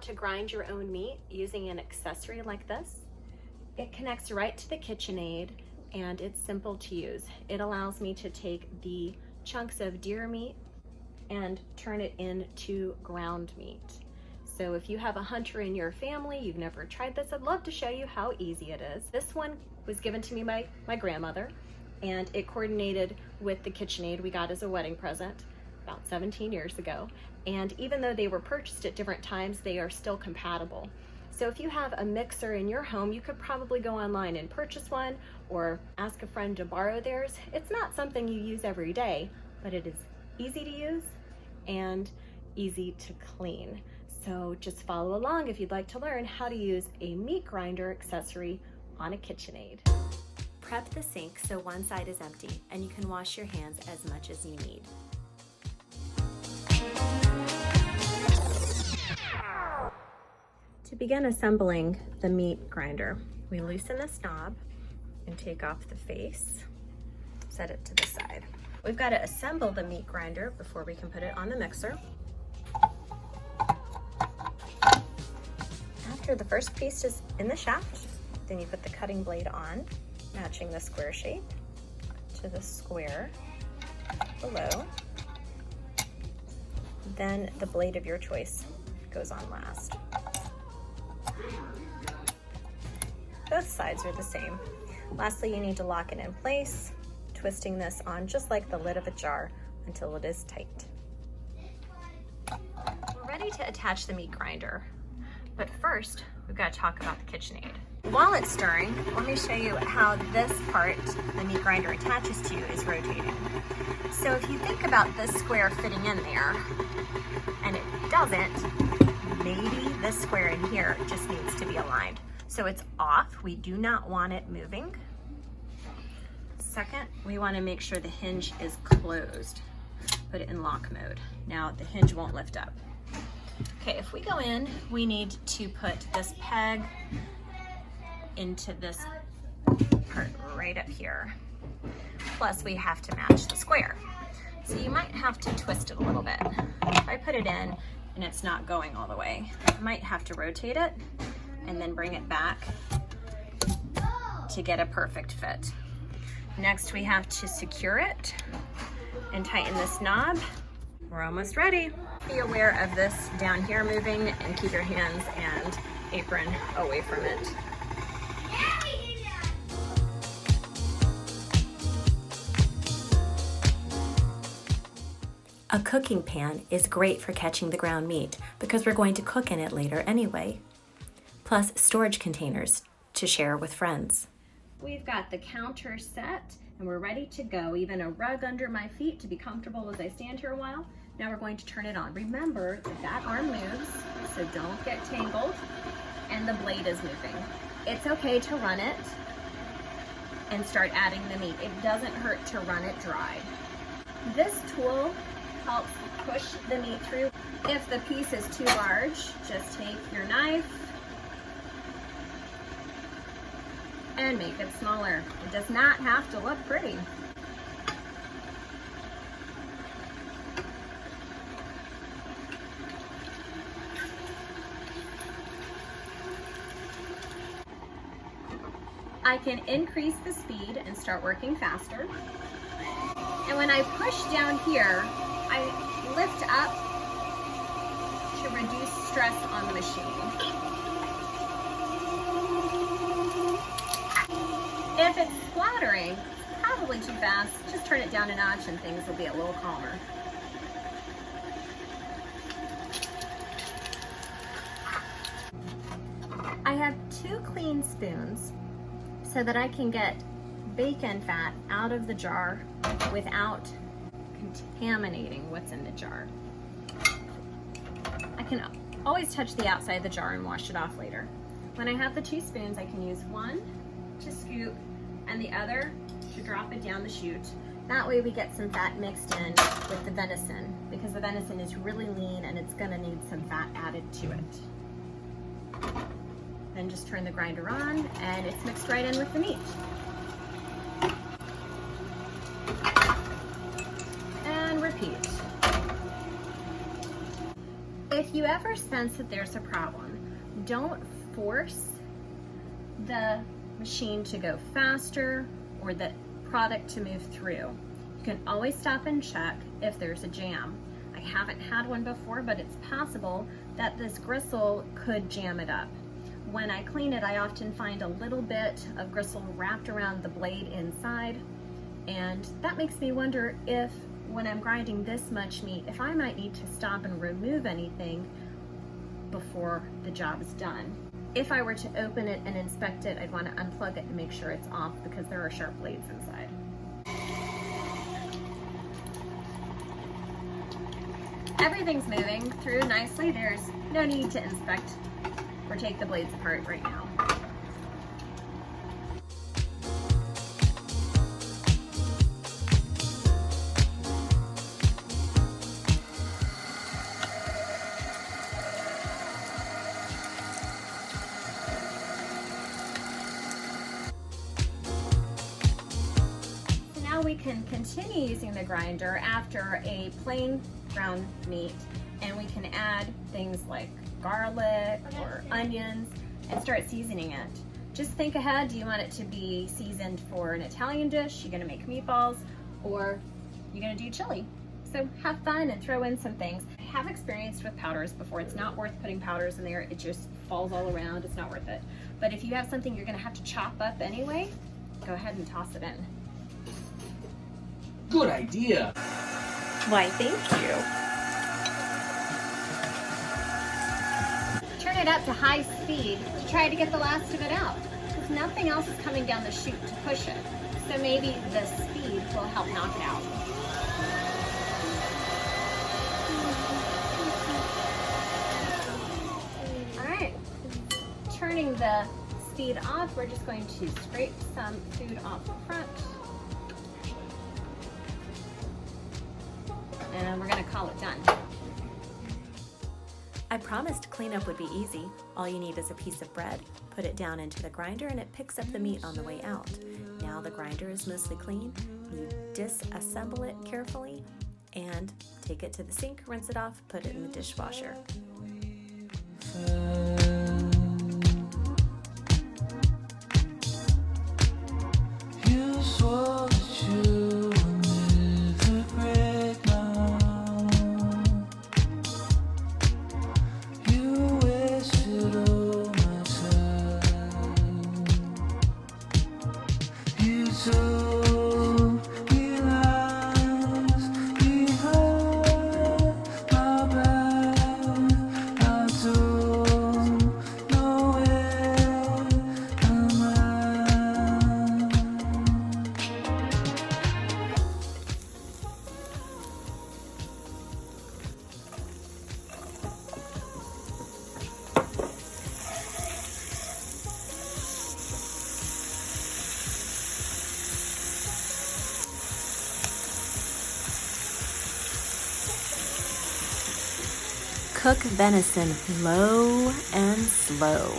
to grind your own meat using an accessory like this, it connects right to the KitchenAid and it's simple to use. It allows me to take the chunks of deer meat and turn it into ground meat. So if you have a hunter in your family, you've never tried this, I'd love to show you how easy it is. This one was given to me by my grandmother, and it coordinated with the KitchenAid we got as a wedding present about 17 years ago. And even though they were purchased at different times, they are still compatible. So if you have a mixer in your home, you could probably go online and purchase one or ask a friend to borrow theirs. It's not something you use every day, but it is easy to use and easy to clean. So just follow along if you'd like to learn how to use a meat grinder accessory on a KitchenAid. Prep the sink so one side is empty and you can wash your hands as much as you need. To begin assembling the meat grinder, we loosen this knob and take off the face, set it to the side. We've got to assemble the meat grinder before we can put it on the mixer. After the first piece is in the shaft, then you put the cutting blade on, matching the square shape to the square below. Then the blade of your choice goes on last. Both sides are the same. Lastly, you need to lock it in place, twisting this on just like the lid of a jar until it is tight. We're ready to attach the meat grinder, but first we've got to talk about the KitchenAid. While it's stirring, let me show you how this part the meat grinder attaches to is rotating. So if you think about this square fitting in there, and it doesn't, maybe this square in here just needs to be aligned. So it's off, we do not want it moving. Second, we want to make sure the hinge is closed. Put it in lock mode. Now the hinge won't lift up. Okay, if we go in, we need to put this peg into this part right up here. Plus we have to match the square. So you might have to twist it a little bit. If I put it in and it's not going all the way, I might have to rotate it and then bring it back to get a perfect fit. Next we have to secure it and tighten this knob. We're almost ready. Be aware of this down here moving and keep your hands and apron away from it. A cooking pan is great for catching the ground meat because we're going to cook in it later anyway. Plus storage containers to share with friends. We've got the counter set and we're ready to go. Even a rug under my feet to be comfortable as I stand here a while. Now we're going to turn it on. Remember that that arm moves, so don't get tangled, and the blade is moving. It's okay to run it and start adding the meat. It doesn't hurt to run it dry. This tool helps push the meat through. If the piece is too large, just take your knife and make it smaller. It does not have to look pretty. I can increase the speed and start working faster. And when I push down here, I lift up to reduce stress on the machine. If it's splattering, probably too fast, just turn it down a notch and things will be a little calmer. I have 2 clean spoons so that I can get bacon fat out of the jar without contaminating what's in the jar. I can always touch the outside of the jar and wash it off later. When I have the 2 spoons, I can use one to scoop and the other to drop it down the chute. That way we get some fat mixed in with the venison, because the venison is really lean and it's gonna need some fat added to it. Then just turn the grinder on and it's mixed right in with the meat. And repeat. if you ever sense that there's a problem, don't force the machine to go faster or the product to move through. You can always stop and check if there's a jam. I haven't had one before, but it's possible that this gristle could jam it up. When I clean it, I often find a little bit of gristle wrapped around the blade inside, and that makes me wonder if, when I'm grinding this much meat, if I might need to stop and remove anything before the job is done. If I were to open it and inspect it, I'd want to unplug it and make sure it's off because there are sharp blades inside. Everything's moving through nicely. There's no need to inspect or take the blades apart right now. Now we can continue using the grinder after a plain ground meat, and we can add things like garlic or onions and start seasoning it. Just think ahead. Do you want it to be seasoned for an Italian dish? You're gonna make meatballs, or you're gonna do chili? So have fun and throw in some things. I have experienced with powders before. It's not worth putting powders in there. It just falls all around. It's not worth it. But if you have something you're gonna have to chop up anyway, go ahead and toss it in. Good idea. Why, thank you. Turn it up to high speed to try to get the last of it out, because nothing else is coming down the chute to push it. So maybe the speed will help knock it out. All right, turning the speed off, we're just going to scrape some food off the front. And we're gonna call it done. I promised cleanup would be easy. All you need is a piece of bread. Put it down into the grinder and it picks up the meat on the way out. Now the grinder is mostly clean. You disassemble it carefully and take it to the sink, rinse it off, put it in the dishwasher. Cook venison low and slow.